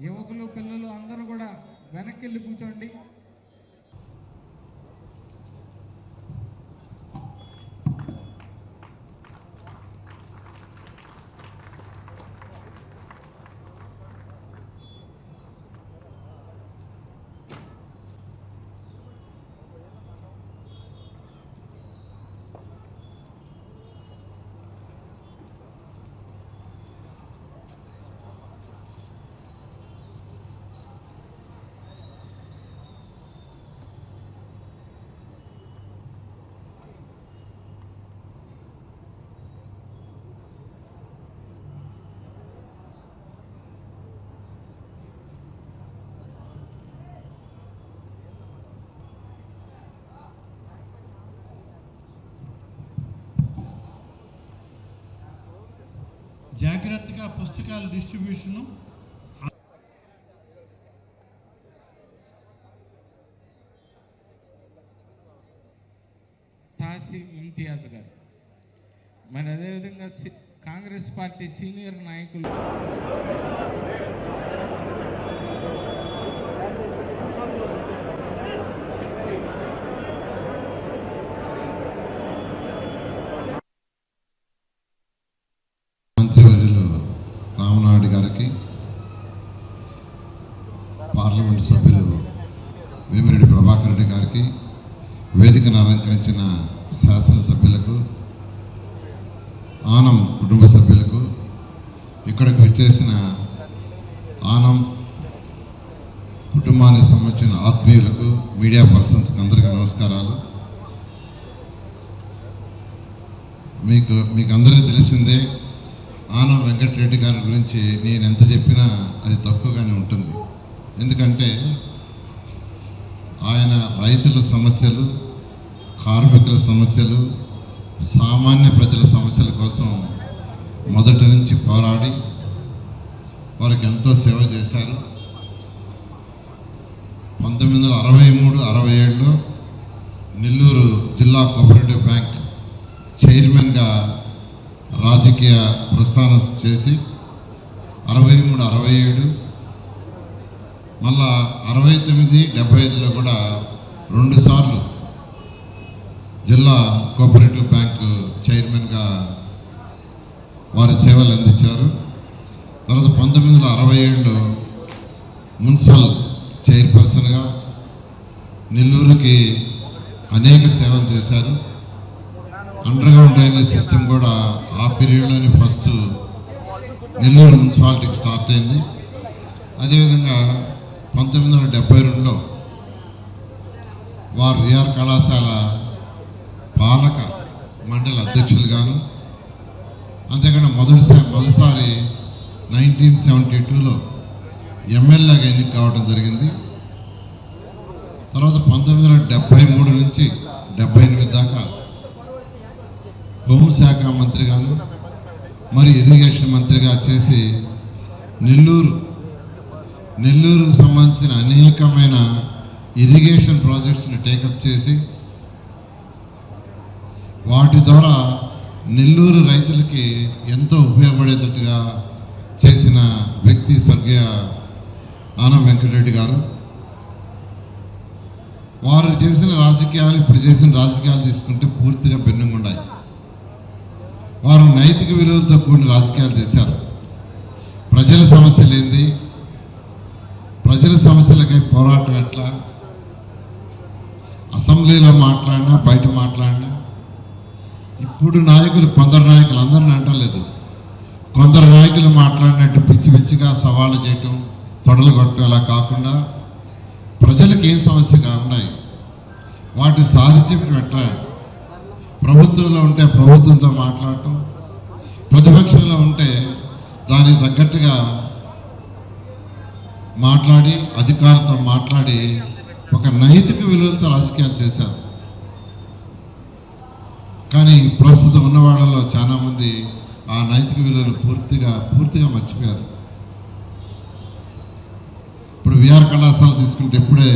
యువకులు పిల్లలు అందరూ కూడా వెనక్కి వెళ్ళి కూర్చోండి. జాగ్రత్తగా పుస్తకాల డిస్ట్రిబ్యూషను తాసి ఇంతియాజ్ గారు, మరి అదేవిధంగా కాంగ్రెస్ పార్టీ సీనియర్ నాయకులు రామనాయుడు గారికి, పార్లమెంట్ సభ్యులు వేమిరెడ్డి ప్రభాకర్ రెడ్డి గారికి, వేదికను అలంకరించిన శాసనసభ్యులకు, ఆనం కుటుంబ సభ్యులకు, ఇక్కడికి వచ్చేసిన ఆనం కుటుంబానికి సంబంధించిన ఆత్మీయులకు, మీడియా పర్సన్స్కి అందరికీ నమస్కారాలు. మీకు అందరికీ తెలిసిందే, ఆనం వెంకటరెడ్డి గారి గురించి నేను ఎంత చెప్పినా అది తక్కువగానే ఉంటుంది. ఎందుకంటే ఆయన రైతుల సమస్యలు, కార్మికుల సమస్యలు, సామాన్య ప్రజల సమస్యల కోసం మొదటి నుంచి పోరాడి వారికి ఎంతో సేవ చేశారు. 1963-67లో నెల్లూరు జిల్లా కోఆపరేటివ్ బ్యాంక్ చైర్మన్గా రాజకీయ ప్రస్థానం చేసి 63-67 మళ్ళా 69-75లో కూడా 2 సార్లు జిల్లా కోఆపరేటివ్ బ్యాంకు చైర్మన్గా వారి సేవలు అందించారు. తర్వాత 1967లో మున్సిపల్ చైర్పర్సన్గా నెల్లూరుకి అనేక సేవలు చేశారు. అండర్గ్రౌండ్ డ్రైనేజ్ సిస్టమ్ కూడా ఆ పీరియడ్లోనే ఫస్ట్ నెల్లూరు మున్సిపాలిటీకి స్టార్ట్ అయింది. అదేవిధంగా 1972లో వారు విఆర్ కళాశాల పాలక మండలి అధ్యక్షులుగాను, అంతేకాకుండా మొదటిసారి 1972లో ఎమ్మెల్యేగా ఎన్నిక కావడం జరిగింది. తర్వాత 1973 నుంచి 78 దాకా హోంశాఖ మంత్రిగాను, మరి ఇరిగేషన్ మంత్రిగా చేసి నెల్లూరు సంబంధించిన అనేకమైన ఇరిగేషన్ ప్రాజెక్ట్స్ని టేకప్ చేసి వాటి ద్వారా నెల్లూరు రైతులకి ఎంతో ఉపయోగపడేటట్టుగా చేసిన వ్యక్తి స్వర్గీయ ఆనం వెంకటరెడ్డి గారు. వారు చేసిన రాజకీయాలు, ఇప్పుడు చేసిన రాజకీయాలు తీసుకుంటే పూర్తిగా భిన్నంగా ఉన్నాయి. వారు నైతిక విలువలతో కూడిన రాజకీయాలు చేశారు. ప్రజల సమస్యలు ఏంది, ప్రజల సమస్యలకై పోరాటం ఎట్లా, అసెంబ్లీలో మాట్లాడినా బయట మాట్లాడినా, ఇప్పుడు కొందరు నాయకులు అందరిని అంటలేదు, కొందరు నాయకులు మాట్లాడినట్టు పిచ్చి పిచ్చిగా సవాళ్ళు చేయటం, తొడలు కొట్టడం అలా కాకుండా ప్రజలకు ఏం సమస్యగా ఉన్నాయి వాటి సాధించడం ఎట్లా, ప్రభుత్వంలో ఉంటే ప్రభుత్వంతో మాట్లాడటం, ప్రతిపక్షంలో ఉంటే దానికి తగ్గట్టుగా మాట్లాడి అధికారులతో మాట్లాడి ఒక నైతిక విలువలతో రాజకీయాలు చేశారు. కానీ ప్రస్తుతం ఉన్న వాళ్ళలో చాలామంది ఆ నైతిక విలువలు పూర్తిగా మర్చిపోయారు. ఇప్పుడు విఆర్ కళాశాల తీసుకుంటే ఇప్పుడే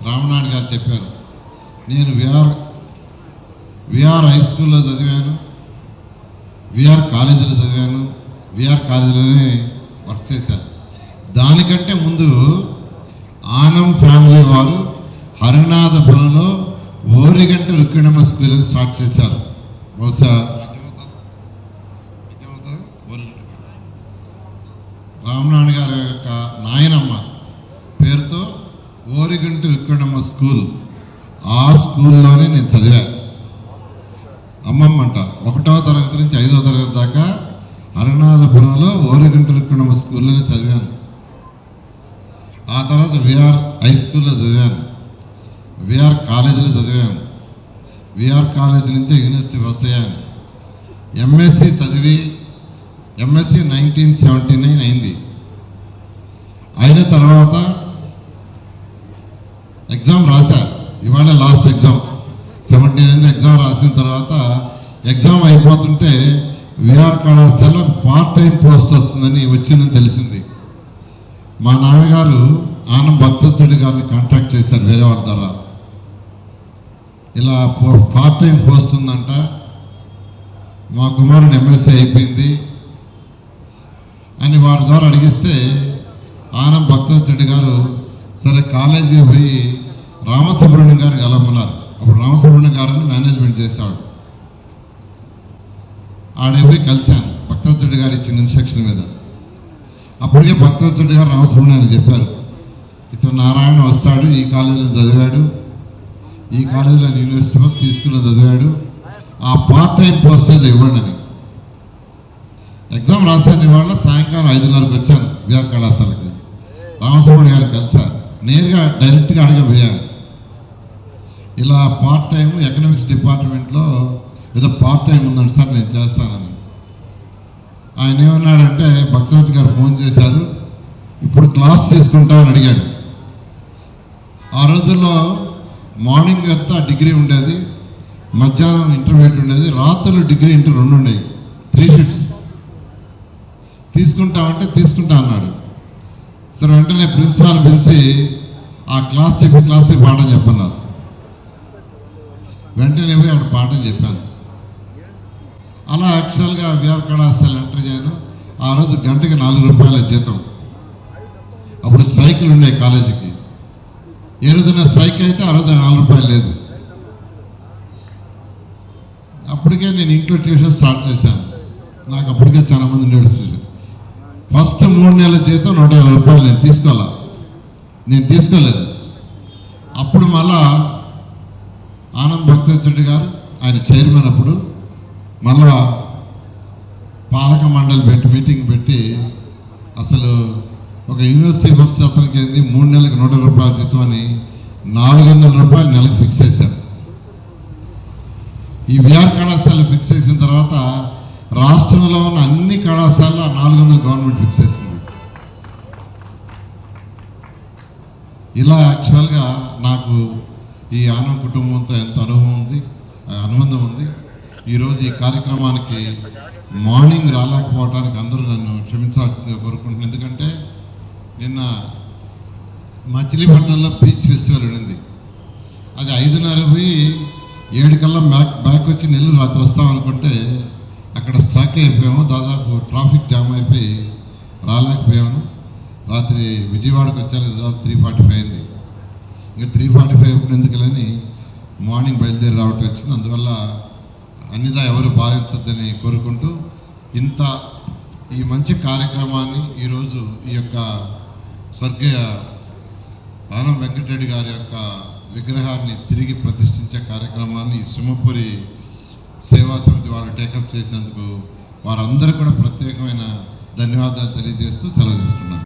రామనాయుడు గారు చెప్పారు, నేను విఆర్ హై స్కూల్లో చదివాను, విఆర్ కాలేజీలో చదివాను, విఆర్ కాలేజీలోనే వర్క్ చేశాను. దానికంటే ముందు ఆనం ఫ్యామిలీ వారు హరినాథపురంలో ఓరిగంట రుక్మిణమ్మ స్కూల్ అని స్టార్ట్ చేశారు. బహుశా రామనారాయణ గారి యొక్క నాయనమ్మ పేరుతో ఓరిగంట రుక్మిణమ్మ స్కూల్, ఆ స్కూల్లోనే నేను చదివా. అమ్మమ్మ అంట 1వ తరగతి నుంచి 5వ తరగతి దాకా హరినాథపురంలో ఓరిగంట రుక్మిణమ్మ స్కూల్లోనే చదివాను. ఆ తర్వాత విఆర్ హై స్కూల్లో చదివాను, విఆర్ కాలేజీలో చదివాను, విఆర్ కాలేజీ నుంచి యూనివర్సిటీ ఫస్ట్ అయ్యాను. ఎంఎస్సి చదివి ఎంఎస్సి 1979 అయింది. అయిన తర్వాత ఎగ్జామ్ రాశా, ఇవాళ లాస్ట్ ఎగ్జామ్ 79 ఎగ్జామ్ రాసిన తర్వాత ఎగ్జామ్ అయిపోతుంటే విఆర్ కళాశాల పార్ట్ టైం పోస్ట్ వచ్చిందని తెలిసింది. మా నాన్నగారు ఆనం భక్తరెడ్డి గారిని కాంటాక్ట్ చేశారు వేరే వాళ్ళ ద్వారా, ఇలా పార్ట్ టైం పోస్ట్ ఉందంట, మా కుమారుడు ఎంఎస్సీ అయిపోయింది అని వారి ద్వారా అడిగిస్తే ఆనం భక్తరెడ్డి గారు సరే కాలేజీకి పోయి రామసుబ్రహ్మణ్యం గారిని కలవమన్నారు. అప్పుడు రామసుబ్రహ్మణ్యం గారిని మేనేజ్మెంట్ చేశాడు. ఆడికి పోయి కలిశాను భక్తరెడ్డి గారు ఇచ్చిన ఇన్స్ట్రక్షన్ మీద. అప్పటికే భక్తరెడ్డి గారు రామసుబ్రహ్మణ్యాన్ని చెప్పారు, ఇట్లా నారాయణ వస్తాడు, ఈ కాలేజీలో చదివాడు, ఈ కాలేజీలో యూనివర్సిటీ ఫస్ట్ తీసుకుని చదివాడు, ఆ పార్ట్ టైం పోస్ట్ అయితే ఇవ్వండి అని. ఎగ్జామ్ రాశాను. ఇవాళ సాయంకాలం 5:30కి వచ్చాను విఆర్ కళాశాలకి. రామసుబ్రహ్మణ్యం గారిని కలిసాను, నేరుగా డైరెక్ట్గా అడగబోయాను, ఇలా పార్ట్ టైం ఎకనామిక్స్ డిపార్ట్మెంట్లో ఏదో పార్ట్ టైం ఉందండి సార్, నేను చేస్తానని. ఆయన ఏమన్నాడంటే భక్తరెడ్డి గారు ఫోన్ చేశారు, ఇప్పుడు క్లాస్ తీసుకుంటామని అడిగాడు. ఆ రోజుల్లో మార్నింగ్ అంతా డిగ్రీ ఉండేది, మధ్యాహ్నం ఇంటర్మీడియట్ ఉండేది, రాత్రులు డిగ్రీ ఇంటర్ 2 ఉండేవి, 3 షిఫ్ట్స్. తీసుకుంటా అన్నాడు. సరే వెంటనే ప్రిన్సిపాల్ పిలిచి ఆ క్లాస్ పోయి పాఠం చెప్పన్నారు. వెంటనే పోయి అక్కడ పాఠం చెప్పాను. అలా యాక్చువల్గా విఆర్ కళాశాల ఎంటర్ చేయను. ఆ రోజు గంటకి 4 రూపాయల జీతం. అప్పుడు స్ట్రైకులు ఉన్నాయి కాలేజీకి. ఏ రోజున స్ట్రైక్ అయితే ఆ రోజు 4 రూపాయలు లేదు. అప్పటికే నేను ఇంట్లో ట్యూషన్ స్టార్ట్ చేశాను. నాకు అప్పటికే చాలా మంది ఉండేది ట్యూషన్. ఫస్ట్ 3 నెలల జీతం 150 రూపాయలు నేను తీసుకోలేదు. అప్పుడు మళ్ళా ఆనం భక్తరెడ్డి గారు ఆయన చైర్మన్, అప్పుడు మళ్ళా పాలక మండలి మీటింగ్ పెట్టి అసలు ఒక యూనివర్సిటీ ఫస్ట్ అతనికి ఏంది 3 నెలలకు 100 రూపాయల జీతం అని 400 రూపాయలు నెలకు ఫిక్స్ చేశారు. ఈ విఆర్ కళాశాల ఫిక్స్ చేసిన తర్వాత రాష్ట్రంలో ఉన్న అన్ని కళాశాల 400 గవర్నమెంట్ ఫిక్స్ చేసింది. ఇలా యాక్చువల్గా నాకు ఈ ఆనం కుటుంబంతో ఎంత అనుబంధం ఉంది. ఈరోజు ఈ కార్యక్రమానికి మార్నింగ్ రాలేకపోవడానికి అందరూ నన్ను క్షమించాల్సిందిగా కోరుకుంటున్నాను. ఎందుకంటే నిన్న మచిలీపట్నంలో పీచ్ ఫెస్టివల్ ఉండింది. అది 5:30 పోయి 7 కల్లా బ్యాక్ వచ్చి నెల్లూరు రాత్రి వస్తామనుకుంటే అక్కడ స్ట్రక్ అయిపోయాము. దాదాపు ట్రాఫిక్ జామ్ అయిపోయి రాలేకపోయాము. రాత్రి విజయవాడకు వచ్చాక దాదాపు 3:45 అయింది. ఇంకా 3:45 ఎందుకులని మార్నింగ్ బయలుదేరి రావటం వచ్చింది. అందువల్ల అన్నిదా ఎవరు భావించద్దని కోరుకుంటూ ఈ మంచి కార్యక్రమాన్ని ఈరోజు ఈ యొక్క స్వర్గీయ ఆనం వెంకటరెడ్డి గారి యొక్క విగ్రహాన్ని తిరిగి ప్రతిష్ఠించే కార్యక్రమాన్ని ఈ సింహపురి సేవా సమితి వాళ్ళు టేకప్ చేసినందుకు వారందరూ కూడా ప్రత్యేకమైన ధన్యవాదాలు తెలియజేస్తూ సెలవు తీసుకున్నారు.